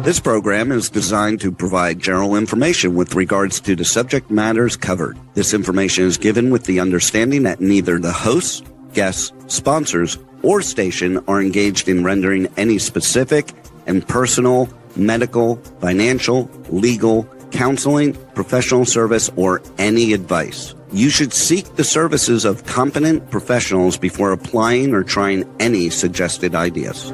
This program is designed to provide general information with regards to the subject matters covered. This information is given with the understanding that neither the hosts, guests, sponsors, or station are engaged in rendering any specific and personal, medical, financial, legal, counseling, professional service, or any advice. You should seek the services of competent professionals before applying or trying any suggested ideas.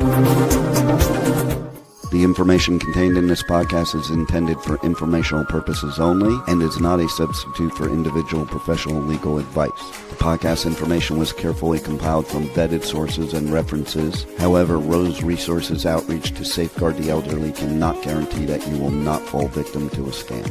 The information contained in this podcast is intended for informational purposes only and is not a substitute for individual professional legal advice. The podcast information was carefully compiled from vetted sources and references. However, R.O.S.E Resources Outreach to Safeguard the Elderly cannot guarantee that you will not fall victim to a scam.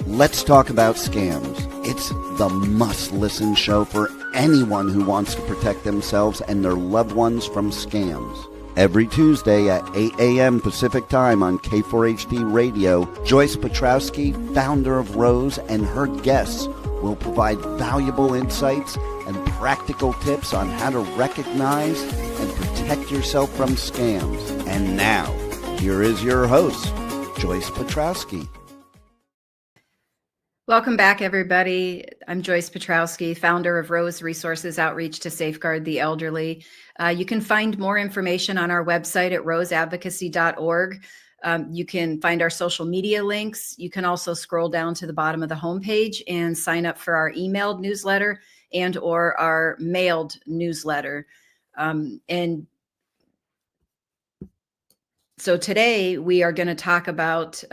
Let's talk about scams. It's the must-listen show for anyone who wants to protect themselves and their loved ones from scams. Every Tuesday at 8 a.m. Pacific Time on K4HD Radio, Joyce Petrowski, founder of R.O.S E, and her guests will provide valuable insights and practical tips on how to recognize and protect yourself from scams. And now, here is your host, Joyce Petrowski. Welcome back, everybody. I'm Joyce Petrowski, founder of R.O.S E Resources Outreach to Safeguard the Elderly. You can find more information on our website at roseadvocacy.org. You can find our social media links. You can also scroll down to the bottom of the homepage and sign up for our emailed newsletter and or our mailed newsletter. And so today we are going to talk about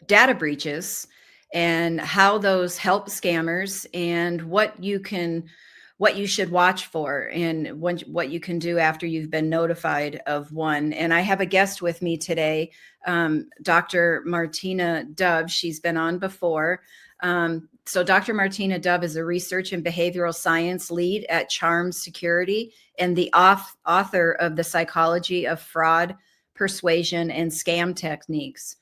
data breaches and how those help scammers and what you should watch for and what you can do after you've been notified of one. And I have a guest with me today, Dr. Martina Dove. She's been on before. So Dr. Martina Dove is a research and behavioral science lead at Charm Security and the author of The Psychology of Fraud, Persuasion, and Scam Techniques.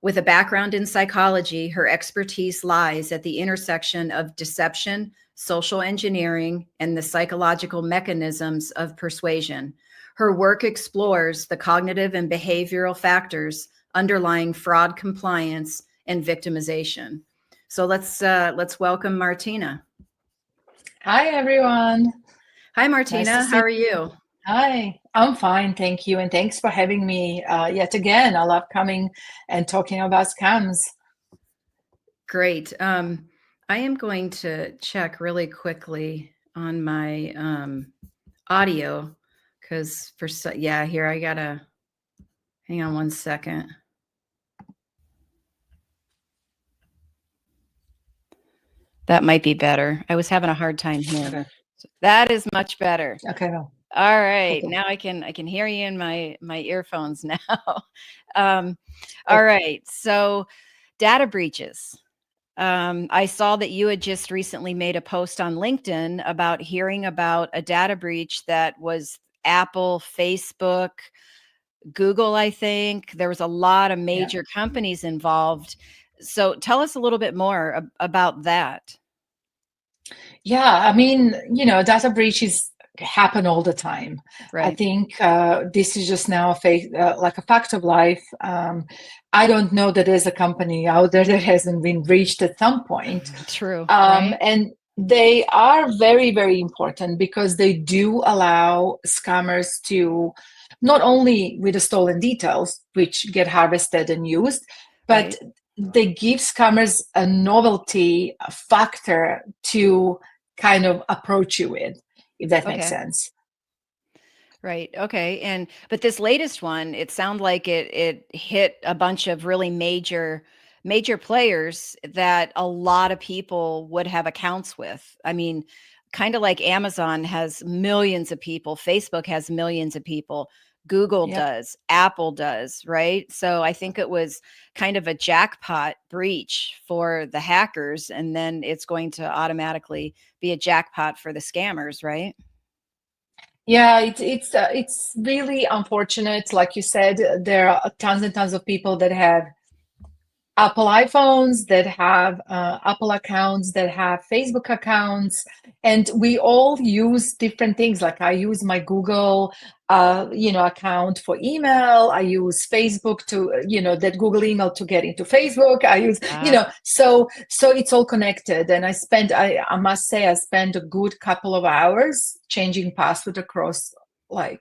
With a background in psychology, her expertise lies at the intersection of deception, social engineering, and the psychological mechanisms of persuasion. Her work explores the cognitive and behavioral factors underlying fraud compliance and victimization. So let's welcome Martina. Hi, everyone. Hi, Martina. How are you? Hi, I'm fine, thank you. And thanks for having me yet again. I love coming and talking about scams. Great. I am going to check really quickly on my audio because here I gotta hang on one second. That might be better. I was having a hard time here. Okay. That is much better. Okay. All right. Okay. Now I can hear you in my earphones now. All right. So data breaches. I saw that you had just recently made a post on LinkedIn about hearing about a data breach that was Apple, Facebook, Google, I think. There was a lot of major companies involved. So tell us a little bit more about that. Yeah, I mean, data breaches happen all the time. Right. I think this is just now like a fact of life. I don't know that there's a company out there that hasn't been breached at some point. True. Right. And they are very, very important because they do allow scammers to not only with the stolen details, which get harvested and used, but they give scammers a novelty factor to kind of approach you with, if that makes sense. Right. Okay. But this latest one, it sounded like it hit a bunch of really major players that a lot of people would have accounts with. I mean, kind of like Amazon has millions of people, Facebook has millions of people, Google does, Apple does, right? So I think it was kind of a jackpot breach for the hackers, and then it's going to automatically be a jackpot for the scammers, right? Yeah, it's really unfortunate. Like you said, there are tons and tons of people that have Apple iPhones that have Apple accounts, that have Facebook accounts, and we all use different things. Like I use my Google, account for email. I use Facebook to, that Google email to get into Facebook. I use, so it's all connected. And I must say, I spent a good couple of hours changing password across like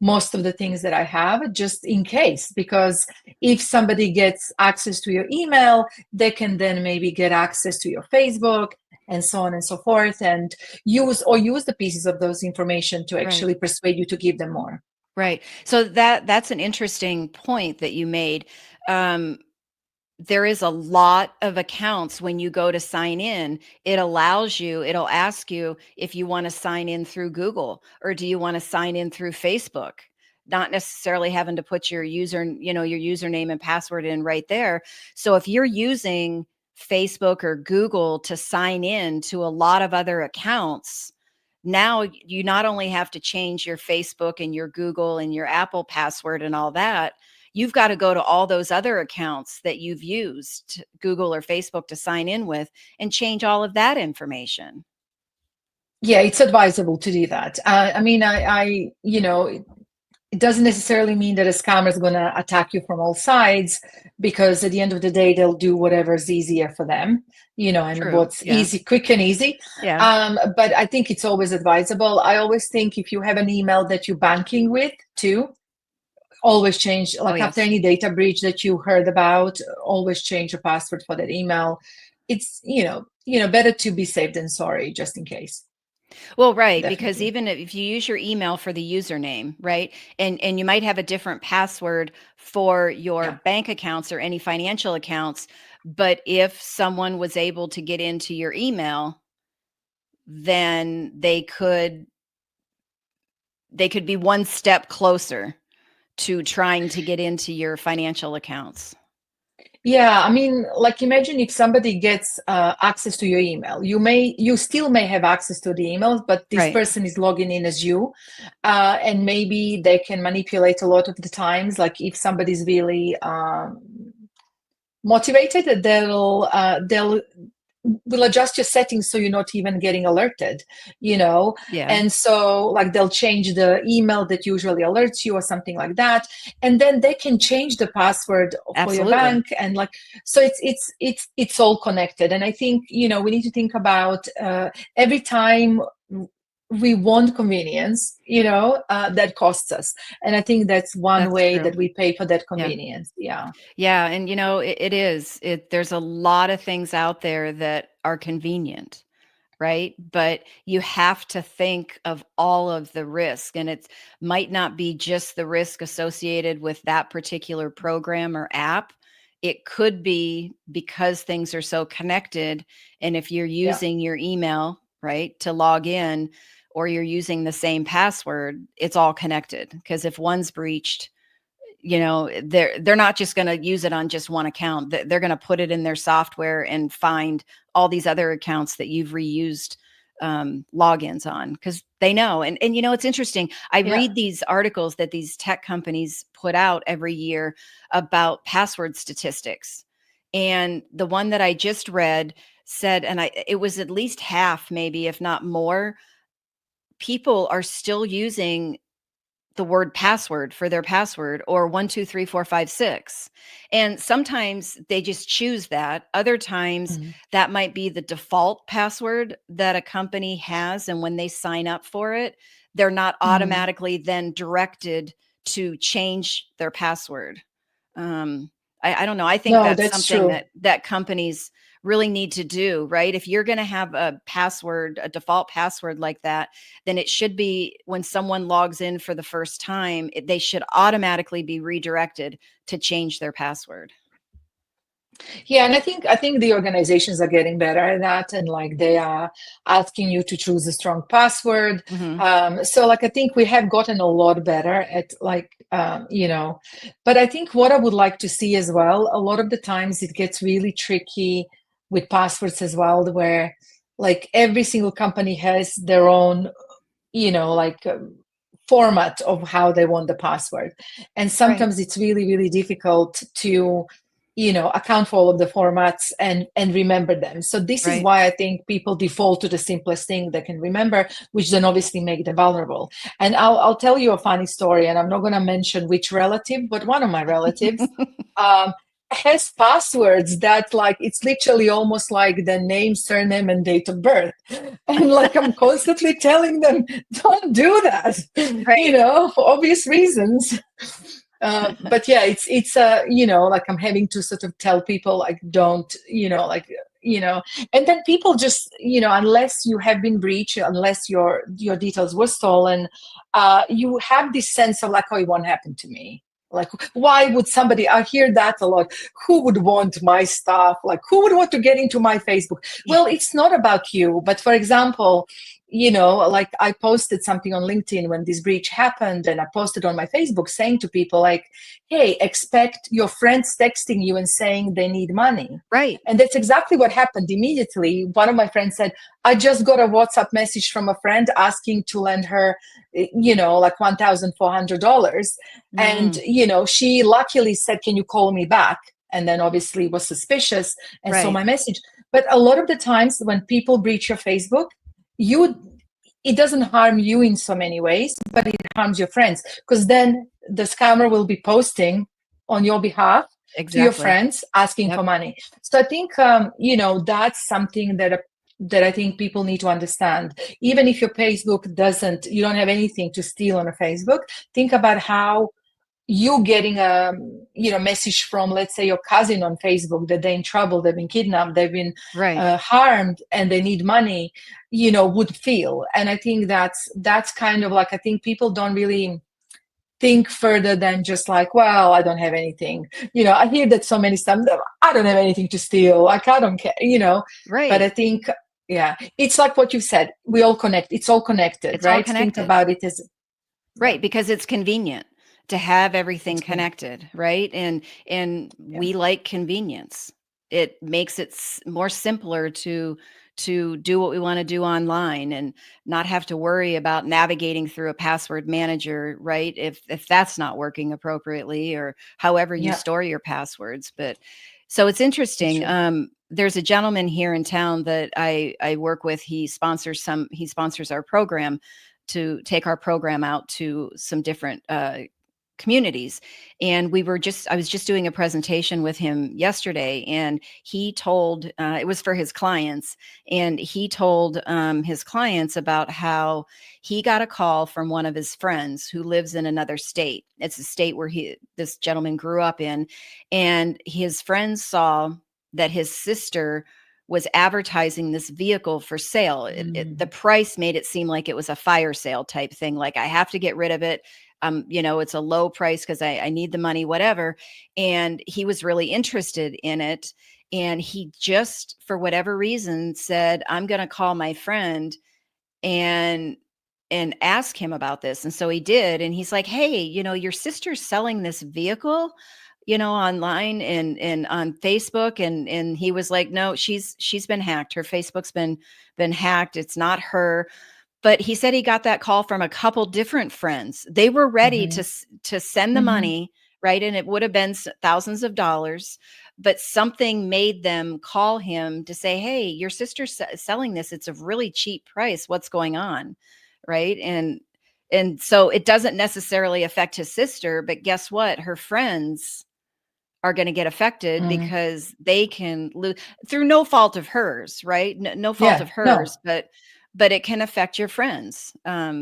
most of the things that I have, just in case, because if somebody gets access to your email, they can then maybe get access to your Facebook and so on and so forth, and use the pieces of those information to actually persuade you to give them more. Right. So that's an interesting point that you made. There is a lot of accounts when you go to sign in. It'll ask you if you want to sign in through Google or do you want to sign in through Facebook, not necessarily having to put your your username and password in right there. So if you're using Facebook or Google to sign in to a lot of other accounts, now you not only have to change your Facebook and your Google and your Apple password and all that, you've got to go to all those other accounts that you've used, Google or Facebook, to sign in with and change all of that information. Yeah, it's advisable to do that. It doesn't necessarily mean that a scammer is going to attack you from all sides, because at the end of the day, they'll do whatever's easier for them, and True. what's easy, quick and easy. Yeah. But I think it's always advisable. I always think if you have an email that you're banking with too, always change, like after any data breach that you heard about, always change your password for that email. It's, better to be safe than sorry, just in case. Well, right, Definitely. because even if you use your email for the username, right, and you might have a different password for your bank accounts or any financial accounts, but if someone was able to get into your email, then they could be one step closer to trying to get into your financial accounts. Yeah, I mean, like imagine if somebody gets access to your email. You still may have access to the emails, but this person is logging in as you, and maybe they can manipulate a lot of the times. Like if somebody's really motivated, they'll will adjust your settings so you're not even getting alerted, and so like they'll change the email that usually alerts you or something like that, and then they can change the password for your bank, and like so it's all connected. And I think we need to think about every time we want convenience, that costs us. And I think that's one way that we pay for that convenience. Yeah. And there's a lot of things out there that are convenient, right? But you have to think of all of the risk, and it might not be just the risk associated with that particular program or app. It could be because things are so connected, and if you're using your email, right, to log in, or you're using the same password, it's all connected. Because if one's breached, they're not just going to use it on just one account. They're going to put it in their software and find all these other accounts that you've reused logins on, because they know. And it's interesting. I read these articles that these tech companies put out every year about password statistics. And the one that I just read said, and it was at least half, maybe if not more, people are still using the word password for their password, or 1, 2, 3, 4, 5, 6. And sometimes they just choose that. Other times that might be the default password that a company has. And when they sign up for it, they're not automatically then directed to change their password. I don't know. I think that's something that companies really need to do, right? If you're going to have a default password like that, then it should be when someone logs in for the first time, they should automatically be redirected to change their password. Yeah, and I think the organizations are getting better at that, and like they are asking you to choose a strong password. So like I think we have gotten a lot better at but I think what I would like to see as well, a lot of the times it gets really tricky with passwords as well, where like every single company has their own, format of how they want the password. And sometimes it's really, really difficult to account for all of the formats and remember them. So this is Right. why I think people default to the simplest thing they can remember, which then obviously make them vulnerable. And I'll tell you a funny story, and I'm not going to mention which relative, but one of my relatives has passwords that, like, it's literally almost like the name, surname, and date of birth. And like, I'm constantly telling them, don't do that, Right. for obvious reasons. But yeah, it's like I'm having to sort of tell people, like, don't, and then people just, unless you have been breached, unless your details were stolen, you have this sense of like, oh, it won't happen to me. Like, why would somebody, I hear that a lot, who would want my stuff? Like, who would want to get into my Facebook? Well, it's not about you. But for example, like I posted something on LinkedIn when this breach happened, and I posted on my Facebook saying to people like, hey, expect your friends texting you and saying they need money. Right. And that's exactly what happened immediately. One of my friends said, I just got a WhatsApp message from a friend asking to lend her, like $1,400. And, she luckily said, can you call me back? And then obviously was suspicious and saw my message. But a lot of the times when people breach your Facebook, it doesn't harm you in so many ways, but it harms your friends, because then the scammer will be posting on your behalf to your friends asking for money. So I think that's something that I think people need to understand. Even if your Facebook you don't have anything to steal on a Facebook, think about how you getting a message from, let's say, your cousin on Facebook that they're in trouble, they've been kidnapped, they've been harmed, and they need money, would feel. And I think that's kind of like, I think people don't really think further than just like, well, I don't have anything. I hear that so many times, I don't have anything to steal, like, I don't care, Right. But I think, yeah, it's like what you said, we all connect, it's all connected, It's right? all connected. Think about it as right, because it's convenient to have everything connected, right? And we like convenience. It makes it more simpler to do what we want to do online and not have to worry about navigating through a password manager, right? If that's not working appropriately, or however you store your passwords. But so it's interesting. There's a gentleman here in town that I work with. He sponsors our program to take our program out to some different communities. And I was just doing a presentation with him yesterday, and he told, it was for his clients, and he told his clients about how he got a call from one of his friends who lives in another state. It's a state where this gentleman grew up in, and his friends saw that his sister was advertising this vehicle for sale. The price made it seem like it was a fire sale type thing. Like, I have to get rid of it. It's a low price because I need the money, whatever. And he was really interested in it. And he just, for whatever reason, said, I'm going to call my friend and ask him about this. And so he did. And he's like, hey, your sister's selling this vehicle, online and on Facebook. And he was like, no, she's been hacked. Her Facebook's been hacked. It's not her. But he said he got that call from a couple different friends. They were ready to send the money, right? And it would have been thousands of dollars, but something made them call him to say, hey, your sister's selling this. It's a really cheap price. What's going on? Right. And so it doesn't necessarily affect his sister, but guess what? Her friends are going to get affected because they can lose through no fault of hers, right? No fault of hers, but it can affect your friends. That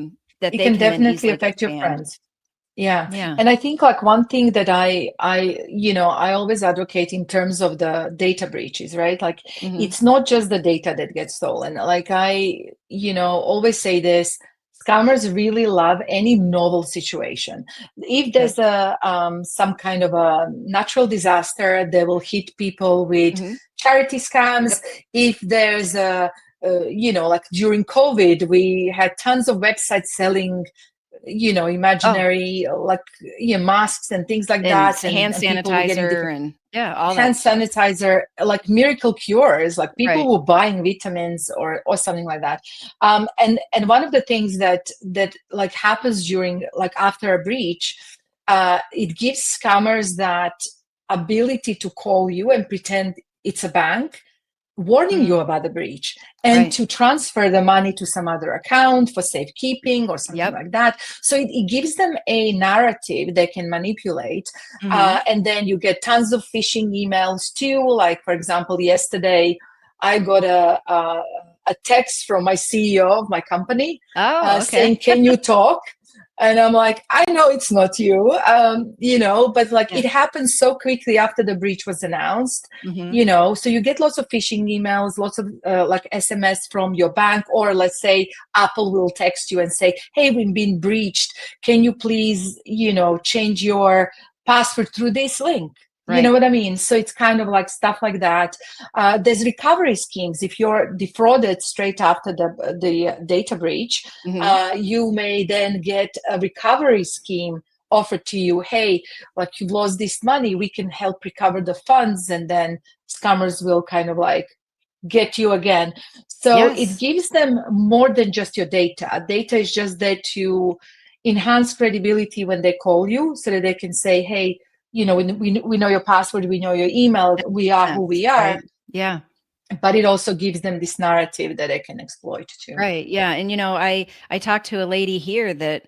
it they can definitely easily affect your expand. friends. Yeah. And I think like one thing that I always advocate in terms of the data breaches, right? Like it's not just the data that gets stolen. Like I, always say this, scammers really love any novel situation. If there's some kind of a natural disaster, they will hit people with charity scams. If there's like during COVID, we had tons of websites selling imaginary masks and things like that, and hand sanitizer and all hand that sanitizer, like miracle cures, like people were buying vitamins or something like that. And one of the things that like happens during, like, after a breach, it gives scammers that ability to call you and pretend it's a bank, warning you about the breach, and to transfer the money to some other account for safekeeping or something like that. So it gives them a narrative they can manipulate. And then you get tons of phishing emails too. Like, for example, yesterday I got a text from my CEO of my company saying, "Can you talk?" And I'm like, I know it's not you, but like it happened so quickly after the breach was announced, so you get lots of phishing emails, lots of like SMS from your bank, or let's say Apple will text you and say, "Hey, we've been breached. Can you please, change your password through this link?" You know what I mean? So it's kind of like stuff like that. There's recovery schemes. If you're defrauded straight after the data breach, you may then get a recovery scheme offered to you. Hey, like you've lost this money, we can help recover the funds, and then scammers will kind of like get you again. So it gives them more than just your data. Data is just there to enhance credibility when they call you, so that they can say, "Hey, we know your password, we know your email, we are who we are." Right. Yeah. But it also gives them this narrative that they can exploit too. Right. Yeah. And I talked to a lady here that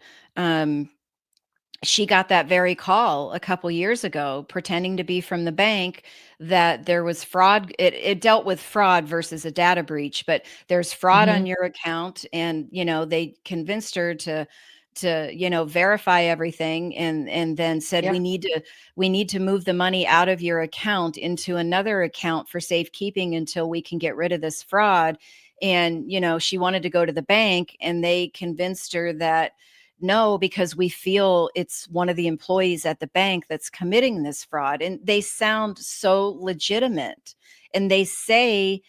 she got that very call a couple years ago, pretending to be from the bank, that there was fraud. It dealt with fraud versus a data breach, but there's fraud on your account, and they convinced her to verify everything, and then said, we need to move the money out of your account into another account for safekeeping until we can get rid of this fraud. And she wanted to go to the bank, and they convinced her that no, because we feel it's one of the employees at the bank that's committing this fraud. And they sound so legitimate, and they say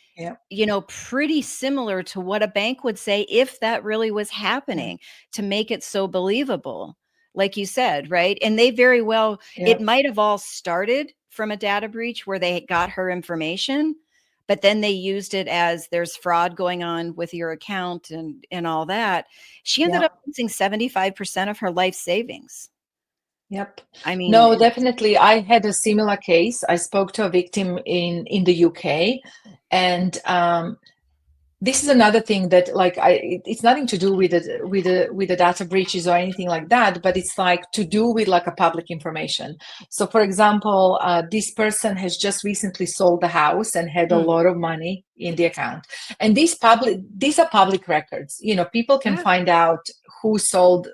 pretty similar to what a bank would say if that really was happening, to make it so believable, like you said, right? And they very well, it might have all started from a data breach where they got her information, but then they used it as there's fraud going on with your account and all that. She ended up losing 75% of her life savings. Yep. I mean, no, definitely. I had a similar case. I spoke to a victim in the UK, and this is another thing that, like, it's nothing to do with the data breaches or anything like that, but it's like to do with like a public information. So, for example, this person has just recently sold the house and had a lot of money in the account, and these are public records. People can find out who sold.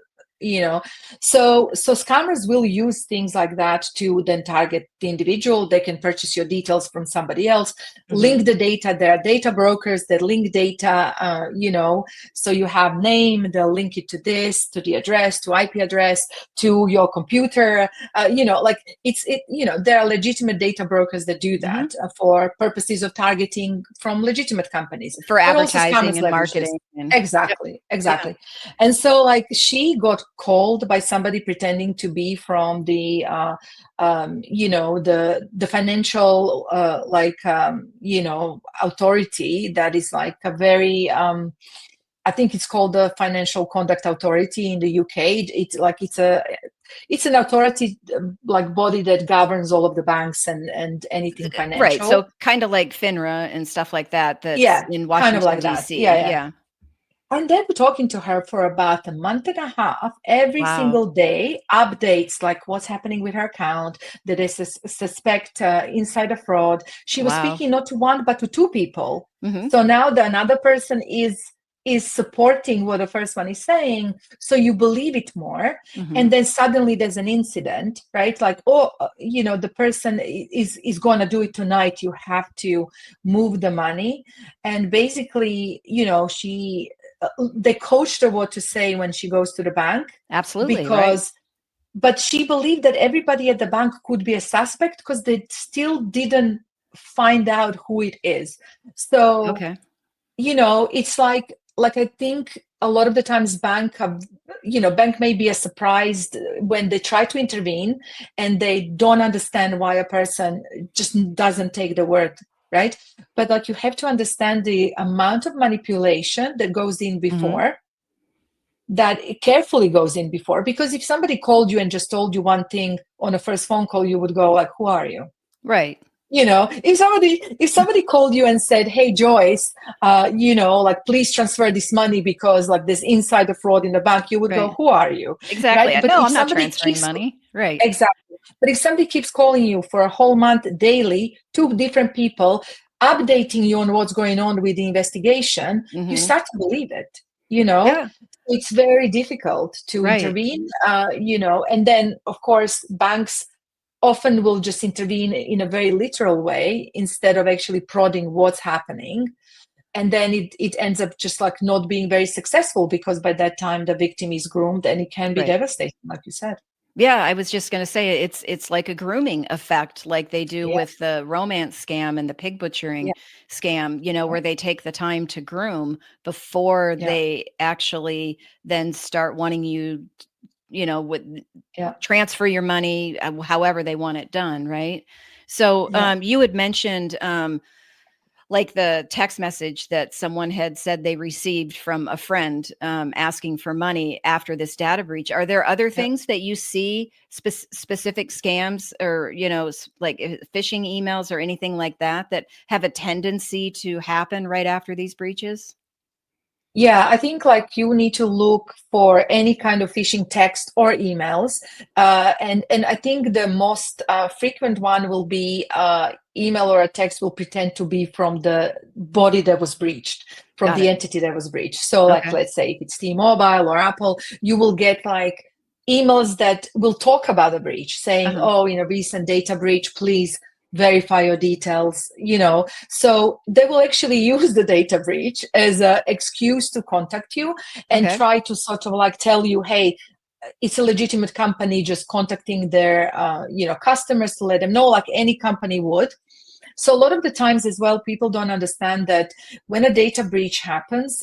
So scammers will use things like that to then target the individual. They can purchase your details from somebody else, link the data. There are data brokers that link data, so you have name, they'll link it to this, to the address, to IP address, to your computer, there are legitimate data brokers that do that for purposes of targeting from legitimate companies. For advertising and marketing. Exactly. And so like she got called by somebody pretending to be from the the financial authority that is like a very I think it's called the Financial Conduct Authority in the UK. It's an authority like body that governs all of the banks and anything financial. Right. So kind of like FINRA and stuff like that. That's in Washington, kind of like D.C. That. Yeah. And then talking to her for about a month and a half, every single day, updates like what's happening with her account, that they suspect insider fraud. She was speaking not to one, but to two people. So now another person is supporting what the first one is saying, so you believe it more. And then suddenly there's an incident, right? Like, the person is going to do it tonight. You have to move the money. And basically, they coached her what to say when she goes to the bank. Absolutely. But she believed that everybody at the bank could be a suspect because they still didn't find out who it is. So, it's like I think a lot of the times bank may be surprised when they try to intervene and they don't understand why a person just doesn't take the word. Right. But like you have to understand the amount of manipulation that goes in before, that it carefully goes in before, because if somebody called you and just told you one thing on a first phone call, you would go like, who are you? Right. If somebody called you and said, hey Joyce, like please transfer this money because like there's insider fraud in the bank, you would go, Right. who are you? Exactly. Right? But No, if I'm not somebody transferring keeps money. Right. exactly, but if somebody keeps calling you for a whole month daily, two different people updating you on what's going on with the investigation, you Hmm. start to believe it. Yeah. It's very difficult to Right. intervene, and then of course banks often will just intervene in a very literal way instead of actually prodding what's happening. And then it ends up just like not being very successful, because by that time the victim is groomed, and it can be Right. devastating, like you said. Yeah, I was just going to say it's like a grooming effect, like they do Yeah, with the romance scam and the pig yeah, butchering scam, where they take the time to groom before yeah, they actually then start wanting you, with yeah, transfer your money, however they want it done, right? So yeah. you had mentioned like the text message that someone had said they received from a friend asking for money after this data breach. Are there other Yeah. things that you see, specific scams or, like phishing emails or anything like that that have a tendency to happen right after these breaches? Yeah, I think like you need to look for any kind of phishing text or emails, and I think the most frequent one will be email or a text will pretend to be from the body that was breached, from Got the it. entity that was breached. So, like, Okay. let's say if it's T-Mobile or Apple, you will get like emails that will talk about the breach, saying, Uh-huh. "Oh, in a recent data breach, please verify your details." So they will actually use the data breach as an excuse to contact you and Okay. try to sort of like tell you, hey, it's a legitimate company just contacting their customers to let them know, like any company would. So a lot of the times as well, people don't understand that when a data breach happens,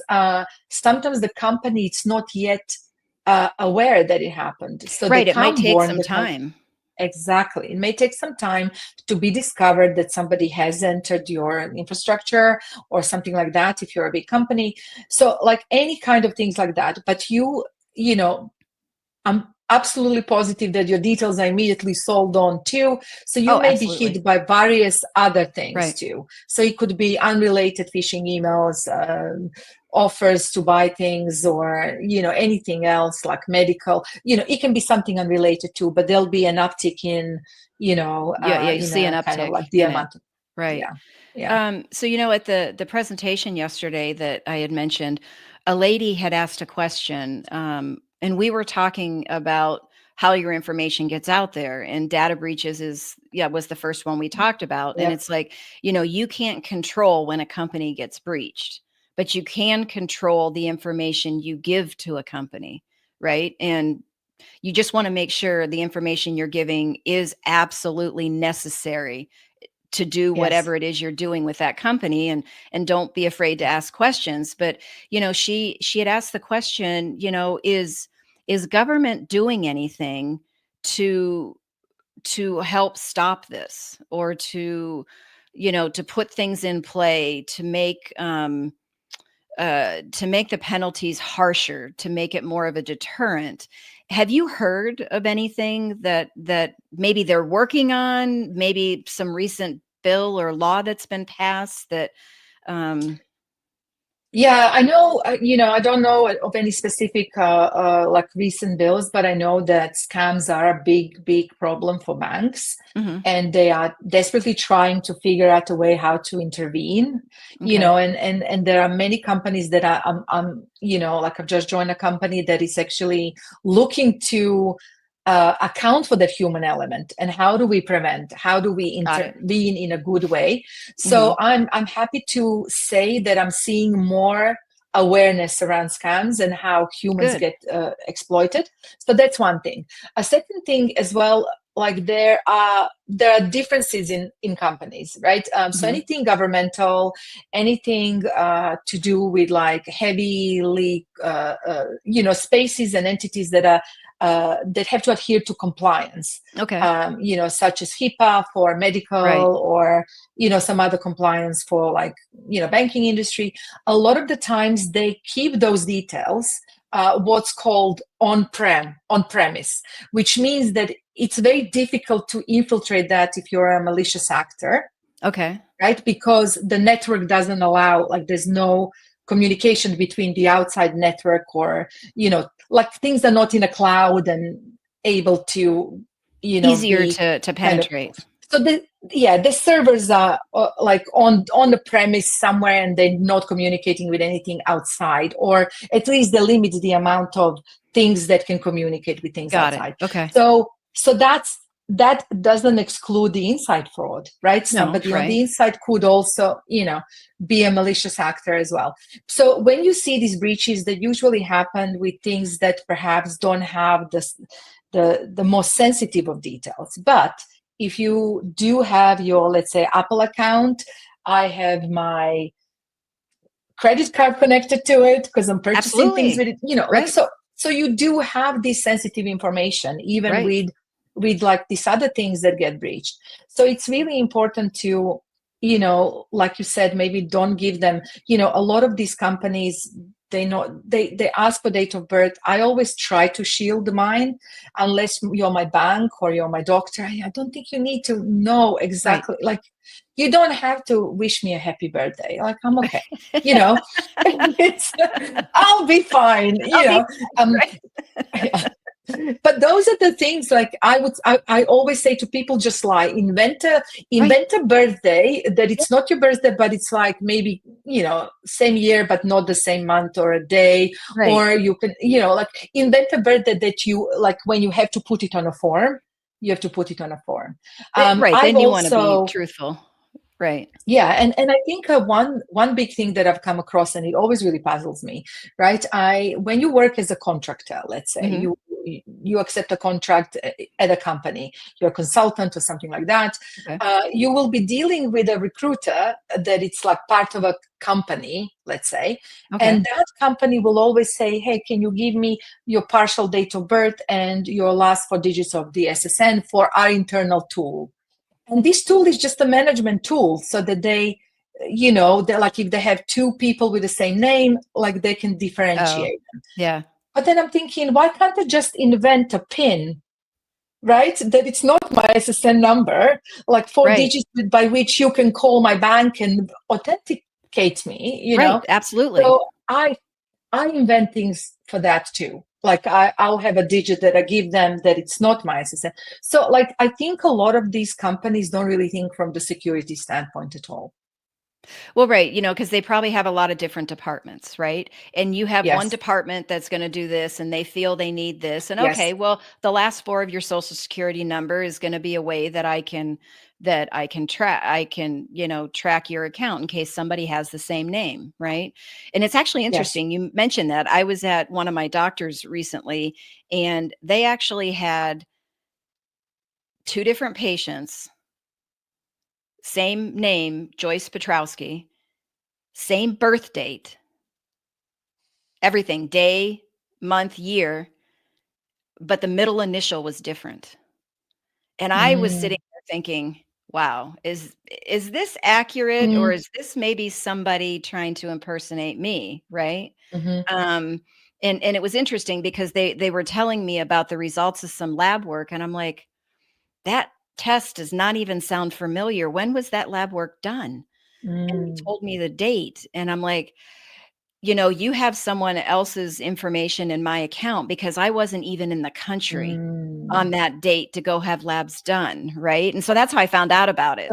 sometimes the company it's not yet aware that it happened, so they Right. It might can't take warn some the time. Exactly. It may take some time to be discovered that somebody has entered your infrastructure or something like that if you're a big company. So, like any kind of things like that. But you know, I'm absolutely positive that your details are immediately sold on too. So you Oh, may be absolutely. hit by various other things Right. too. So it could be unrelated phishing emails, offers to buy things, or anything else like medical. It can be something unrelated too, but there'll be an uptick in Yeah. Yeah. You in see an a kind of uptick like the in it. amount. Right. Yeah, yeah, So at the presentation yesterday that I had mentioned, a lady had asked a question, and we were talking about how your information gets out there, and data breaches was the first one we talked about, and yeah, it's like you can't control when a company gets breached, but you can control the information you give to a company, right? And you just want to make sure the information you're giving is absolutely necessary to do yes, whatever it is you're doing with that company, and don't be afraid to ask questions. But she had asked the question, is government doing anything to help stop this, or to put things in play to make the penalties harsher, to make it more of a deterrent? Have you heard of anything that maybe they're working on, maybe some recent bill or law that's been passed that um yeah, I know. I don't know of any specific like recent bills, but I know that scams are a big, big problem for banks, mhm, and they are desperately trying to figure out a way how to intervene. okay, And there are many companies that like I've just joined a company that is actually looking to account for that human element, and how do we prevent, how do we got it. intervene in a good way. So Mhm, I'm happy to say that I'm seeing more awareness around scams and how humans good. get exploited. So that's one thing. A second thing as well, like there are differences in companies, right? So Mhm, anything governmental, anything to do with like heavily spaces and entities that have to adhere to compliance, okay, such as HIPAA for right, medical, or some other compliance for like banking industry. A lot of the times they keep those details what's called on-premise, which means that it's very difficult to infiltrate that if you're a malicious actor. Okay. Right? Because the network doesn't allow, like, there's no communication between the outside network, or, like, things are not in a cloud and able to, Easier be to penetrate. So the servers are like on the premise somewhere, and they're not communicating with anything outside, or at least they limit the amount of things that can communicate with things Got outside. it. Okay. So that doesn't exclude the inside fraud, right? No, Somebody on right. the inside could also, be a malicious actor as well. So when you see these breaches, that usually happen with things that perhaps don't have the most sensitive of details. But if you do have your, let's say, Apple account, I have my credit card connected to it because I'm purchasing things with it, right. like, so you do have this sensitive information, even right. with like these other things that get breached. So it's really important to, like you said, maybe don't give them, a lot of these companies, they ask for date of birth. I always try to shield mine, unless you're my bank or you're my doctor. I don't think you need to know exactly, like, you don't have to wish me a happy birthday. Like, I'm okay. I'll be fine. But those are the things, like, I always say to people, just lie, invent a birthday that it's not your birthday, but it's like maybe, same year, but not the same month or a day. Right. Or you can, like, invent a birthday that you, like, when you have to put it on a form, you have to put it on a form. Right. Then you want to be truthful. Right. Yeah, and I think one big thing that I've come across, and it always really puzzles me, right? When you work as a contractor, let's say, Mhm. you accept a contract at a company, you're a consultant or something like that. Okay. You will be dealing with a recruiter that it's like part of a company, let's say, Okay. and that company will always say, "Hey, can you give me your partial date of birth and your last 4 digits of the SSN for our internal tool?" And this tool is just a management tool, so that they're like, if they have two people with the same name, like, they can differentiate them. Yeah. But then I'm thinking, why can't I just invent a PIN, right? That it's not my SSN number, like 4 digits by which you can call my bank and authenticate me, Right. Absolutely. So I invent things for that too. Like, I'll have a digit that I give them that it's not my SSN. So, like, I think a lot of these companies don't really think from the security standpoint at all. Well, right, because they probably have a lot of different departments, right? And you have one Yes. department that's going to do this, and they feel they need this. And Yes. okay, well, the last four of your social security number is going to be a way that I can track your account in case somebody has the same name, right? And it's actually interesting. You mentioned that. I was at one of my doctors recently, and they actually had two different patients, same name, Joyce Petrowski, same birth date, everything, day, month, year, but the middle initial was different. And I was sitting there thinking, wow, is this accurate, or is this maybe somebody trying to impersonate me, right? And it was interesting because they were telling me about the results of some lab work, and I'm like, that test does not even sound familiar. When was that lab work done? And he told me the date, and I'm like, you have someone else's information in my account because I wasn't even in the country on that date to go have labs done, right? And so that's how I found out about it.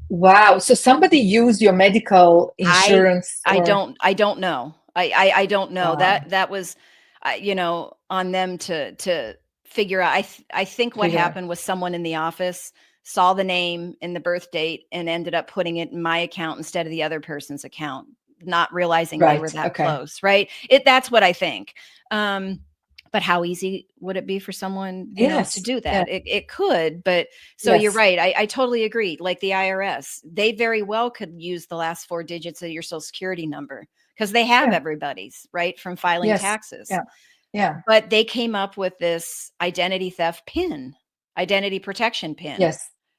Wow. So somebody used your medical insurance? I don't know. I don't know. Wow. That was, on them to figure out. I think what happened was someone in the office saw the name and the birth date and ended up putting it in my account instead of the other person's account, not realizing they were that close, right? That's what I think. But how easy would it be for someone, to do that? It could, but so you're right. I totally agree. Like the IRS, they very well could use the last 4 digits of your social security number because they have everybody's, right, from filing taxes. Yeah. But they came up with this identity theft PIN, identity protection PIN. Yes.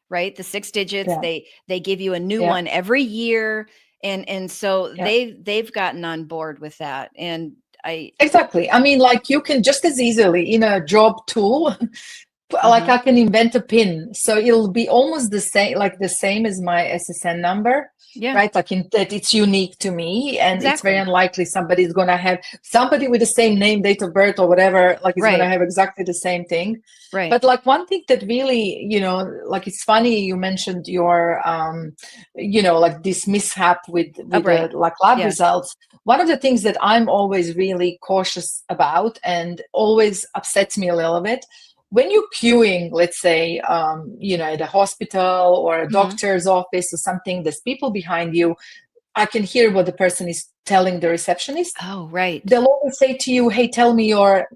Right? The 6 digits, they give you a new one every year. And so they've gotten on board with that. And Exactly. I mean, like you can just as easily in a job tool, like I can invent a pin. So it'll be almost the same, like the same as my SSN number, Yeah, right? Like in that it's unique to me, and it's very exactly. unlikely somebody's going to have somebody with the same name, date of birth, or whatever, like is going to Right, have exactly the same thing. right. But like one thing that really, like it's funny you mentioned your, like this mishap with the Right. like lab Yeah. results. One of the things that I'm always really cautious about and always upsets me a little bit when you're queuing, let's say, at a hospital or a Hmm. doctor's office or something, there's people behind you. I can hear what the person is telling the receptionist. Oh, right. They'll always say to you, "Hey, tell me your,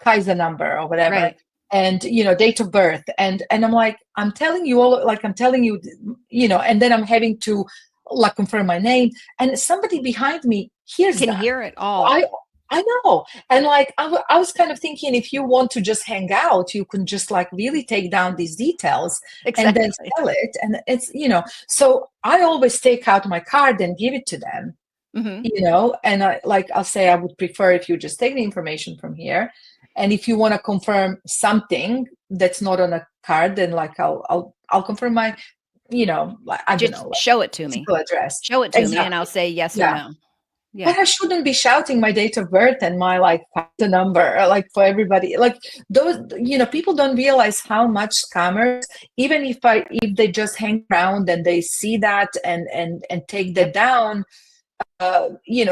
Kaiser number or whatever, Right. and date of birth." And I'm like, I'm telling you all, like I'm telling you, and then I'm having to like confirm my name, and somebody behind me hears Can that. hear it all. I know. And like, I was kind of thinking if you want to just hang out, you can just like really take down these details and then Exactly. sell it. And it's, so I always take out my card and give it to them, Hmm. and I'll say, I would prefer if you just take the information from here. And if you want to confirm something that's not on a card, then like, I'll confirm my, like, I don't know, Just like show it to me. physical address. Show it to me, and I'll Exactly. say yes or Yeah. no. Yeah. But I shouldn't be shouting my date of birth and my like the number like for everybody. Like those, people don't realize how much scammers, even if they just hang around and they see that and take that Yep. down,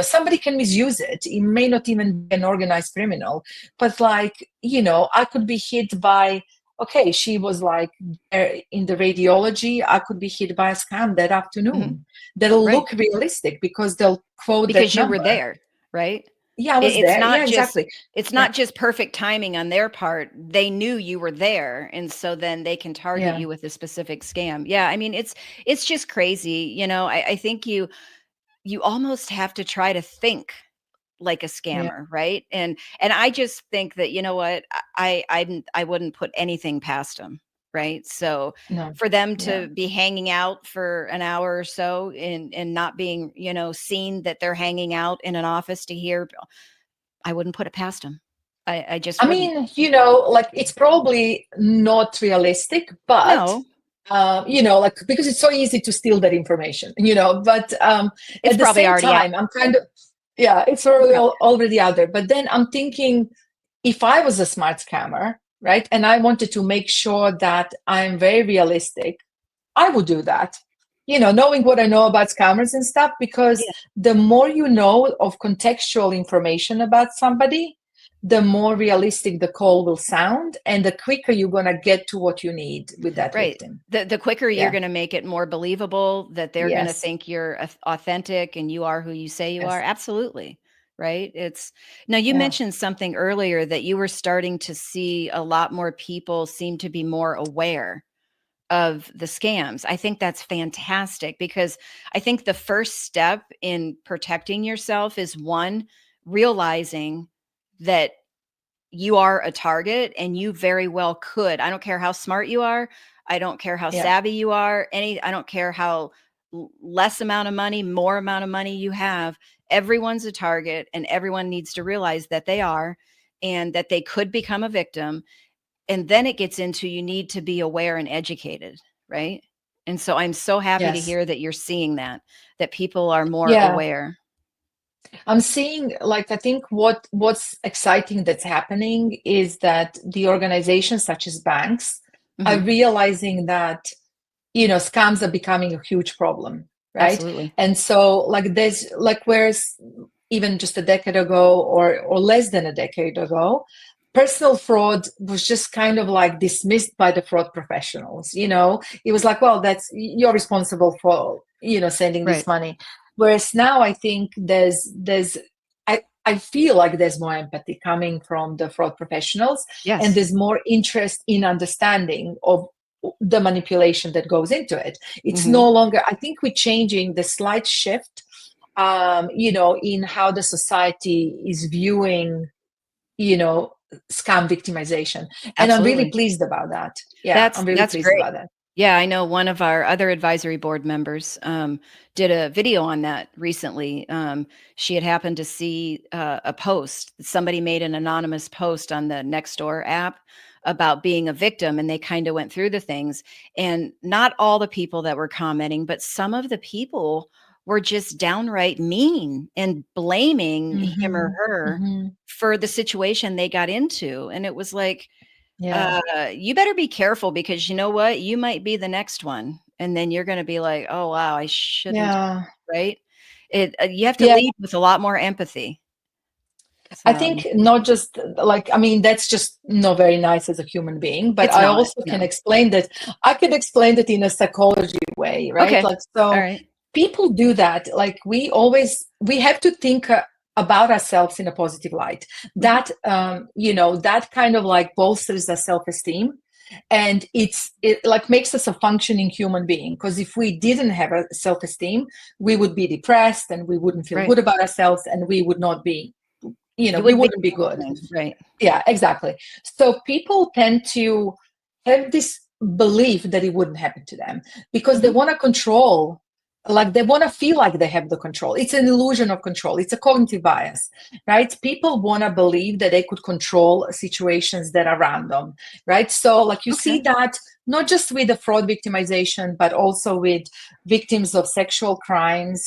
somebody can misuse it. It may not even be an organized criminal, but like, I could be hit by, okay, she was like in the radiology, I could be hit by a scam that Hmm. afternoon. That'll Right. look realistic because they'll quote that Because you were number. there, right? Yeah, I was It's there. not Yeah, just exactly. it's Yeah, not just perfect timing on their part. They knew you were there, and so then they can target yeah, you with a specific scam. Yeah, I mean, it's just crazy. I think you almost have to try to think like a yeah. scammer, right? And I just think that, you know what, I wouldn't put anything past them, right? So No, for them yeah. to be hanging out for an hour or so and not being, seen that they're hanging out in an office to hear, I wouldn't put it past them. I just I wouldn't. mean, like it's probably not realistic, but No, like because it's so easy to steal that information, but it's at the probably same already out. time, I'm kind of, yeah, it's already out there. But then I'm thinking, if I was a smart scammer, right, and I wanted to make sure that I'm very realistic, I would do that. Knowing what I know about scammers and stuff, because Yeah, the more you know of contextual information about somebody, the more realistic the call will sound, and the quicker you're going to get to what you need with that right. victim. The quicker you're Yeah. going to make it more believable that they're going to Yes. think you're authentic and you are who you say you are. Yes. Absolutely. Right. It's now you Yeah. mentioned something earlier that you were starting to see a lot more people seem to be more aware of the scams. I think that's fantastic because I think the first step in protecting yourself is one, realizing that you are a target and you very well could. I don't care how smart you are. I don't care how Yeah. savvy you are. I don't care how less amount of money, more amount of money you have. Everyone's a target and everyone needs to realize that they are and that they could become a victim. And then it gets into you need to be aware and educated, right? And so I'm so happy to Yes. hear that you're seeing that people are more Yeah. aware. I'm seeing, like, I think what's exciting that's happening is that the organizations such as banks are Mhm. realizing that, scams are becoming a huge problem, right? Absolutely. And so, like, there's like, whereas even just a decade ago or less than a decade ago, personal fraud was just kind of like dismissed by the fraud professionals. It was like, well, that's you're responsible for, sending this Right. money. Whereas now I think I feel like there's more empathy coming from the fraud professionals, and Yes. there's more interest in understanding of the manipulation that goes into it. It's Mhm. no longer, I think we're changing the slight shift, in how the society is viewing, you know, scam victimization. And I'm really Absolutely. pleased about that. Yeah, That's I'm really that's pleased great. about that. Yeah, I know one of our other advisory board members did a video on that recently. She had happened to see a post. Somebody made an anonymous post on the Nextdoor app about being a victim, and they kind of went through the things. And not all the people that were commenting, but some of the people were just downright mean and blaming him or Mm-hmm. her Mm-hmm. for the situation they got into. And it was like, Yeah. you better be careful, because you know what? You might be the next one. And then you're going to be like, oh, wow, I shouldn't, Yeah. right? You have to Yeah. lead with a lot more empathy. I So think not just like, I mean, that's just not very nice as a human being, but it's I not, also can no. explain that. I can explain that in a psychology way, right? Okay. Like, All so right. people do that. Like, we have to think about ourselves in a positive light. Mhm. That, that kind of like bolsters our self-esteem. And it like makes us a functioning human being. Because if we didn't have a self-esteem, we would be depressed and we wouldn't feel Right. good about ourselves, and we would not be, You we wouldn't be wouldn't be good. right. Yeah, exactly. So people tend to have this belief that it wouldn't happen to them because they Mhm. want to control, like they want to feel like they have the control. It's an illusion of control. It's a cognitive bias, right? People want to believe that they could control situations that are random, right? So like you see Okay. that not just with the fraud victimization, but also with victims of sexual crimes.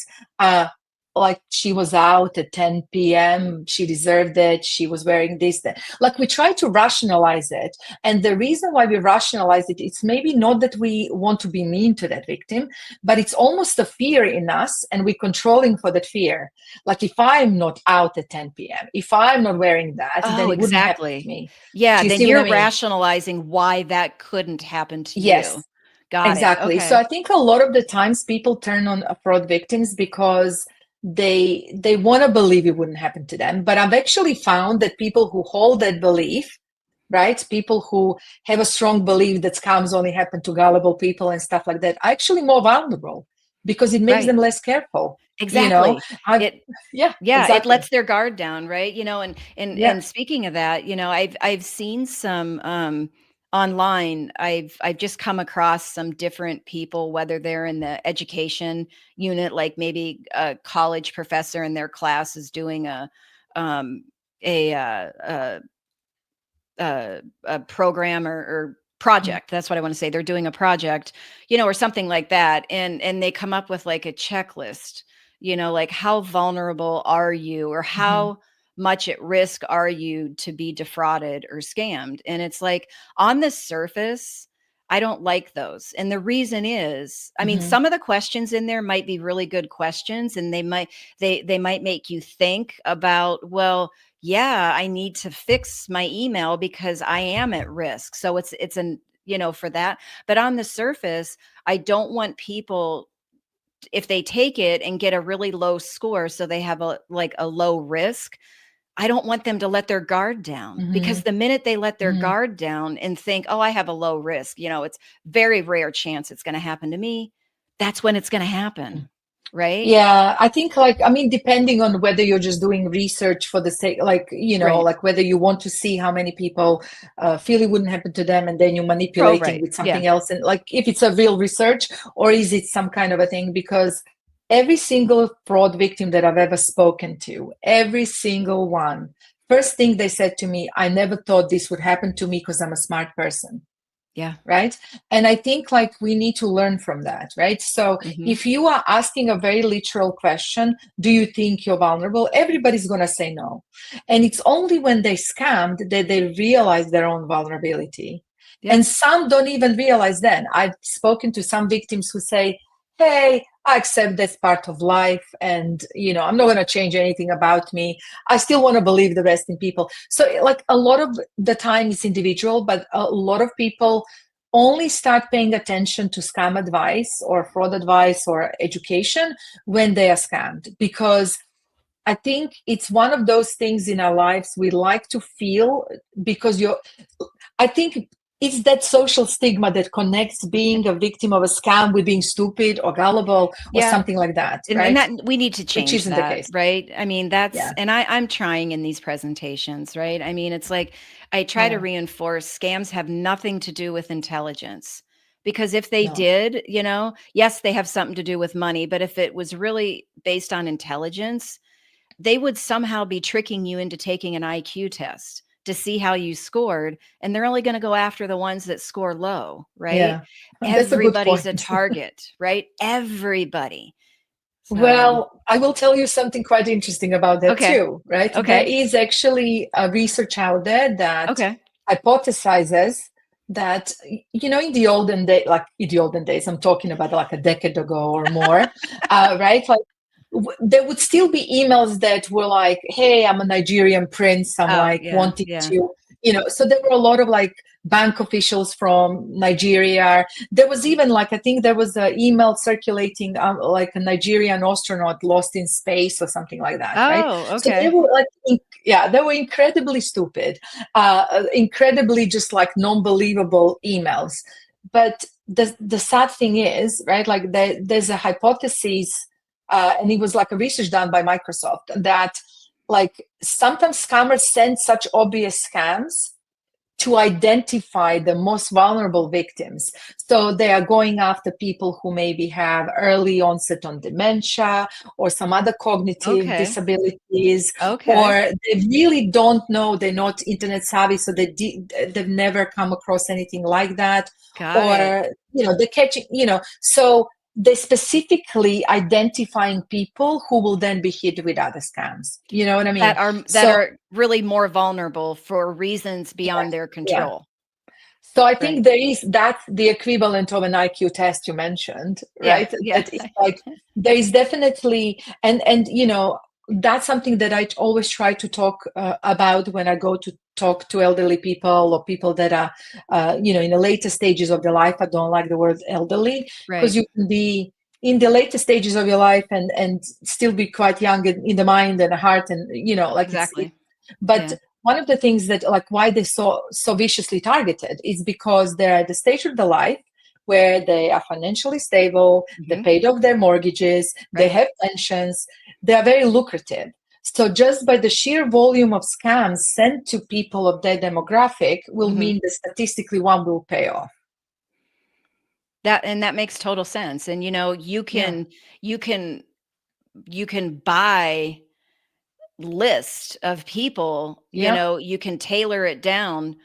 Like she was out at 10 p.m. She deserved it. She was wearing this. That. Like we try to rationalize it. And the reason why we rationalize it, it's maybe not that we want to be mean to that victim, but it's almost a fear in us and we're controlling for that fear. Like if I'm not out at 10 p.m., if I'm not wearing that, then Oh, it wouldn't happen to exactly. me. Yeah. Do you Then see what I you're mean? rationalizing why that couldn't happen to you. Yes, Got it. exactly. So Okay. I think a lot of the times people turn on fraud victims because they want to believe it wouldn't happen to them. But I've actually found that people who hold that belief, right? People who have a strong belief that scams only happen to gullible people and stuff like that are actually more vulnerable because it makes Right. them less careful. You know, Exactly. I It yeah, Yeah, it exactly. lets their guard down, right? And Yeah. speaking of that, I've seen some online. I've just come across some different people, whether they're in the education unit, like maybe a college professor in their class is doing um a a program or project. That's what I want to say. They're doing a project, or something like that. And they come up with like a checklist, like how vulnerable are you, or Mm-hmm. how much at risk are you to be defrauded or scammed? And it's like on the surface, I don't like those. And the reason is, I mean, Mm-hmm. some of the questions in there might be really good questions, and they might make you think about, well, yeah, I need to fix my email because I am at risk. So it's an, for that. But on the surface, I don't want people, if they take it and get a really low score, so they have a low risk, I don't want them to let their guard down, Mm-hmm. because the minute they let their Mm-hmm. guard down and think, oh, I have a low risk, it's very rare chance it's going to happen to me. That's when it's going to happen. Right. Yeah, I think like, I mean, depending on whether you're just doing research for the sake, like, Right. like whether you want to see how many people feel it wouldn't happen to them and then you're Oh, manipulating right. with Yeah. something else. And like, if it's a real research or is it some kind of a thing? Because every single fraud victim that I've ever spoken to, every single one, first thing they said to me, I never thought this would happen to me because I'm a smart person. Yeah. Right. And I think like we need to learn from that, right? So Hmm. if you are asking a very literal question, do you think you're vulnerable? Everybody's going to say no. And it's only when they scammed that they realize their own vulnerability. Yeah. And some don't even realize then. I've spoken to some victims who say, hey, I accept that's part of life. And, I'm not going to change anything about me. I still want to believe the rest in people. So like a lot of the time it's individual, but a lot of people only start paying attention to scam advice or fraud advice or education when they are scammed, because I think it's one of those things in our lives we like to feel, because I think it's that social stigma that connects being a victim of a scam with being stupid or gullible or Yeah. something like that, And right? that we need to Which change isn't the that, case. right? I mean, Yeah. and I'm trying in these presentations, right? I mean, it's like I try to Yeah. reinforce scams have nothing to do with intelligence, Because if they No. did, yes, they have something to do with money, but if it was really based on intelligence, they would somehow be tricking you into taking an IQ test to see how you scored. And they're only going to go after the ones that score low, right? Yeah, that's a good Everybody's a point. target, right? Everybody. So, Well, I will tell you something quite interesting about that okay. too, right? There Okay. is actually a research out there that Okay. hypothesizes that, in the olden days, I'm talking about like a decade ago or more, right? Like there would still be emails that were like, hey, I'm a Nigerian prince. I'm Oh, like yeah. wanting Yeah. to, so there were a lot of like bank officials from Nigeria. There was even like, I think there was an email circulating like a Nigerian astronaut lost in space or something like that, right? Oh, So they okay. were like, they were incredibly stupid, incredibly just like non-believable emails. But the sad thing is, right, like there's a hypothesis, and it was like a research done by Microsoft, that like sometimes scammers send such obvious scams to identify the most vulnerable victims. So they are going after people who maybe have early onset on dementia or some other cognitive Okay. disabilities, Okay. or they really don't know, they're not internet savvy, so they've never come across anything like that. Got Or, it. they're catching, so they're specifically identifying people who will then be hit with other scams. You know what I mean? That are really more vulnerable for reasons beyond their Yeah. control. So I think Right. that's the equivalent of an IQ test you mentioned, right? Yeah. That is like, there is definitely, and that's something that I always try to talk about when I go to talk to elderly people or people that are, in the later stages of their life. I don't like the word elderly, because Right. you can be in the later stages of your life and still be quite young in the mind and the heart, and like Exactly. but Yeah. one of the things that, like, why they're so viciously targeted is because they're at the stage of the life where they are financially stable, they paid off their mortgages, they Right. have pensions, they are very lucrative. So just by the sheer volume of scams sent to people of their demographic will mean that statistically one will pay off. That makes total sense. And you can buy list of people, you can tailor it down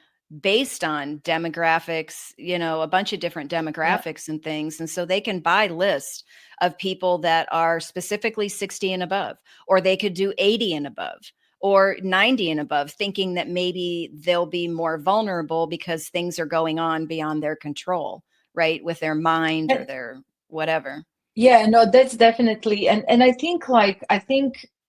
based on demographics, a bunch of different demographics and things. And so they can buy lists of people that are specifically 60 and above, or they could do 80 and above, or 90 and above, thinking that maybe they'll be more vulnerable because things are going on beyond their control, right? With their mind or their whatever. Yeah, no, that's definitely, and I think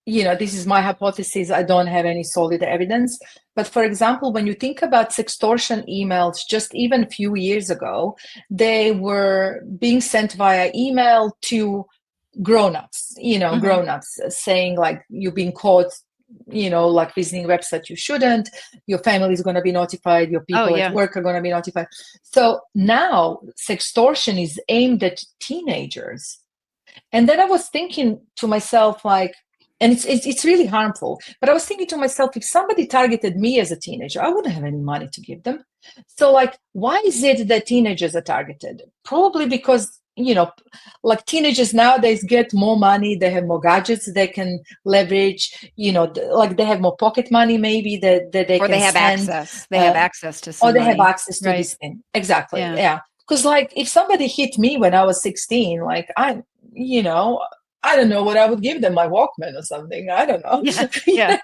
this is my hypothesis. I don't have any solid evidence, but for example, when you think about sextortion emails, just even a few years ago, they were being sent via email to grown-ups, grown-ups saying like, you've been caught, like visiting website you shouldn't, your family is going to be notified, your people at work are going to be notified. So now sextortion is aimed at teenagers. And then I was thinking to myself, like, and it's really harmful, but I was thinking to myself, if somebody targeted me as a teenager, I wouldn't have any money to give them. So like, why is it that teenagers are targeted? Probably because like teenagers nowadays get more money, they have more gadgets they can leverage, like they have more pocket money maybe that they Or can they have spend, access. They have access to or some they have money. access to Right. this thing. Exactly. Yeah. Yeah. Because like, if somebody hit me when I was 16, like I don't know what I would give them, my Walkman or something. I don't know. Yeah. Yeah.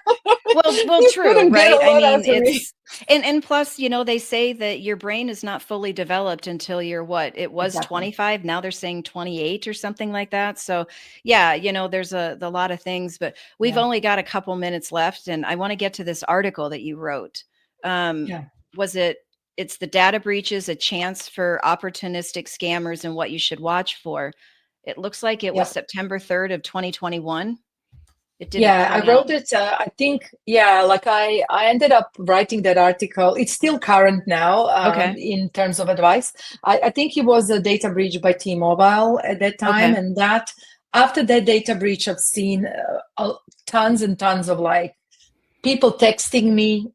Well, You true, couldn't get right? a I lot mean, out of me. and plus, they say that your brain is not fully developed until you're what? It was Exactly. 25. Now they're saying 28 or something like that. So yeah, there's a lot of things, but we've only got a couple minutes left, and I want to get to this article that you wrote. It's the data breaches, a chance for opportunistic scammers and what you should watch for. It looks like it was September 3rd of 2021. It didn't I come out. wrote it. I think, like I ended up writing that article. It's still current now in terms of advice. I think it was a data breach by T-Mobile at that time. And that after that data breach, I've seen tons and tons of like people texting me,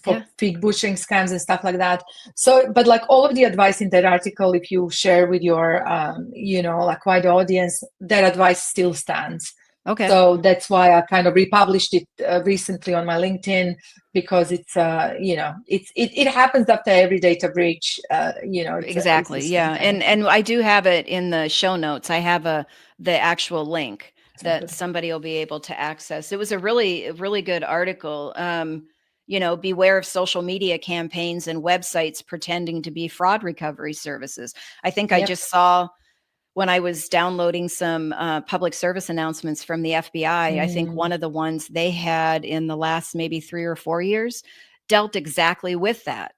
for pig butchering scams and stuff like that. So, but like all of the advice in that article, if you share with your, like wide audience, that advice still stands. Okay. So that's why I kind of republished it recently on my LinkedIn, because it's, it happens after every data breach. Exactly. It's Yeah. And I do have it in the show notes. I have the actual link that somebody will be able to access. It was a really good article. Beware of social media campaigns and websites pretending to be fraud recovery services. I think I just saw, when I was downloading some public service announcements from the FBI, I think one of the ones they had in the last maybe 3 or 4 years dealt exactly with that.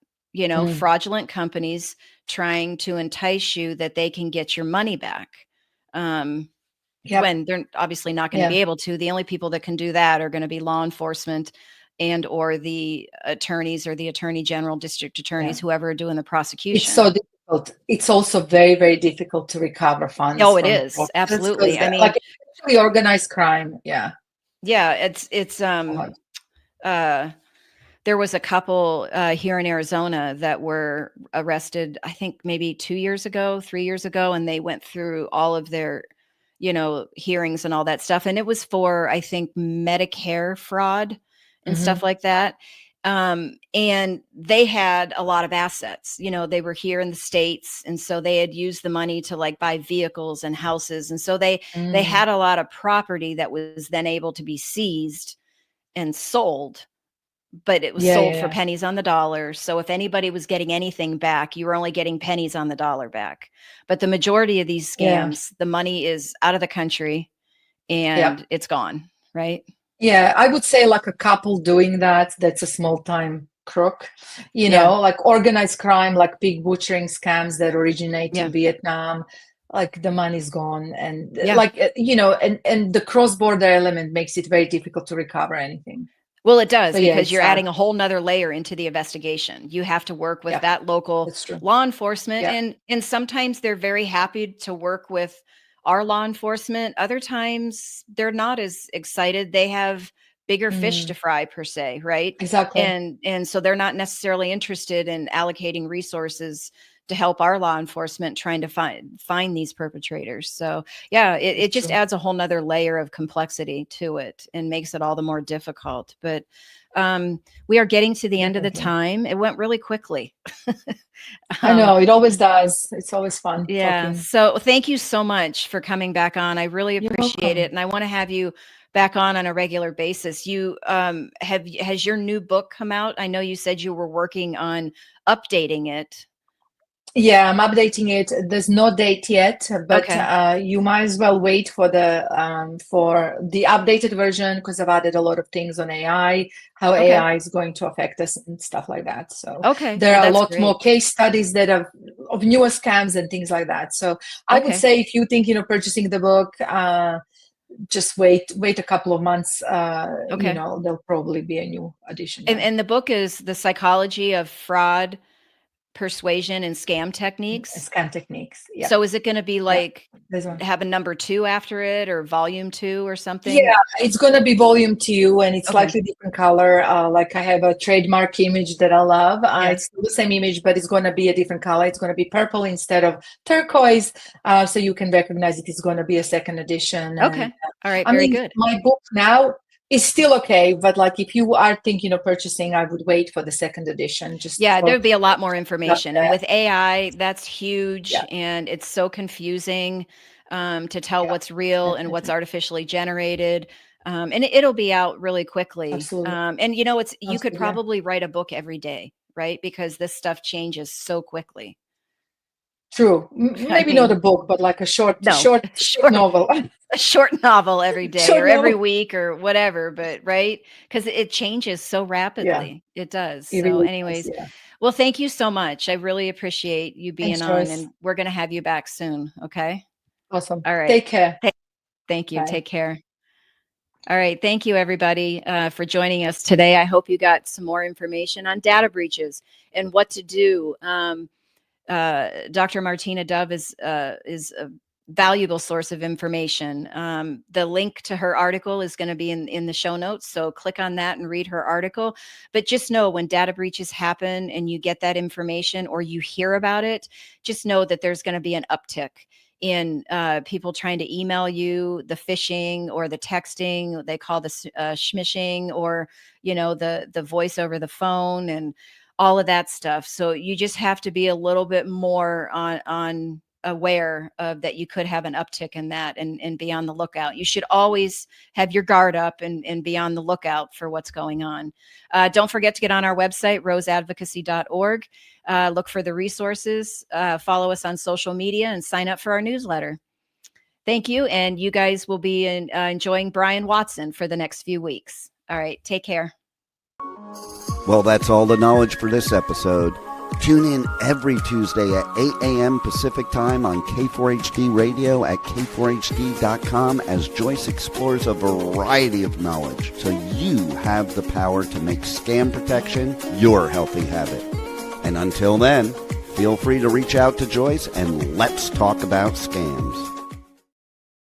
Fraudulent companies trying to entice you that they can get your money back. When they're obviously not going to be able to. The only people that can do that are going to be law enforcement and or the attorneys or the attorney general, district attorneys, whoever are doing the prosecution. It's so difficult. It's also very, very difficult to recover funds. Oh, it is. Absolutely. I mean, like especially organized crime. Yeah. Yeah. It's there was a couple here in Arizona that were arrested, I think maybe 2 years ago, 3 years ago, and they went through all of their, hearings and all that stuff. And it was for, I think, Medicare fraud and stuff like that. And they had a lot of assets. They were here in the States, and so they had used the money to like buy vehicles and houses. And so they had a lot of property that was then able to be seized and sold, but it was sold for pennies on the dollar. So if anybody was getting anything back, you were only getting pennies on the dollar back. But the majority of these scams, the money is out of the country and it's gone, right? Yeah, I would say like a couple doing that's a small time crook, like organized crime, like pig butchering scams that originate in Vietnam, like the money's gone. And like, and the cross-border element makes it very difficult to recover anything. Well, it does, because you're adding a whole nother layer into the investigation. You have to work with that local law enforcement. And sometimes they're very happy to work with our law enforcement. Other times they're not as excited. They have bigger fish to fry, per se, right? Exactly. And so they're not necessarily interested in allocating resources to help our law enforcement trying to find these perpetrators. So it just adds a whole nother layer of complexity to it and makes it all the more difficult. But we are getting to the end of the time. It went really quickly. I know, it always does. It's always fun. Yeah. Talking. So thank you so much for coming back on. I really appreciate it. And I want to have you back on a regular basis. You has your new book come out? I know you said you were working on updating it. Yeah, I'm updating it. There's no date yet, but you might as well wait for the updated version, because I've added a lot of things on AI, how AI is going to affect us and stuff like that. So there are a lot more case studies that are of newer scams and things like that. So I would say, if you think purchasing the book, just wait a couple of months. There'll probably be a new edition. And the book is The Psychology of Fraud, Persuasion, and Scam Techniques. Yeah. So is it going to be like have a number 2 after it, or volume 2 or something? Yeah, it's going to be volume 2, and it's slightly different color. Like I have a trademark image that I love. It's still the same image, but it's going to be a different color. It's going to be purple instead of turquoise. So you can recognize it is going to be a second edition. Okay. And, all right. Very good. My book now is still okay, but like if you are thinking of purchasing, I would wait for the second edition. There'd be a lot more information, and with AI, that's huge, and it's so confusing to tell what's real and what's artificially generated. And it'll be out really quickly. Absolutely. And you could probably write a book every day, right? Because this stuff changes so quickly. True. Maybe not a book, but like a short novel. A short novel every day or every week or whatever, but right? Because it changes so rapidly. It does. So anyways, well, thank you so much. I really appreciate you being on, and we're going to have you back soon. Okay. Awesome. All right. Take care. Thank you. Bye. Take care. All right. Thank you, everybody, for joining us today. I hope you got some more information on data breaches and what to do. Dr. Martina Dove is a valuable source of information. The link to her article is going to be in the show notes. So click on that and read her article. But just know when data breaches happen and you get that information or you hear about it, just know that there's going to be an uptick in people trying to email you, the phishing or the texting, they call this schmishing, or, the voice over the phone and all of that stuff. So you just have to be a little bit more on aware of that. You could have an uptick in that and be on the lookout. You should always have your guard up and be on the lookout for what's going on. Don't forget to get on our website, roseadvocacy.org. Look for the resources, follow us on social media, and sign up for our newsletter. Thank you. And you guys will be enjoying Brian Watson for the next few weeks. All right. Take care. Well, that's all the knowledge for this episode. Tune in every Tuesday at 8 a.m. Pacific Time on K4HD Radio at k4hd.com as Joyce explores a variety of knowledge so you have the power to make scam protection your healthy habit. And until then, feel free to reach out to Joyce and let's talk about scams.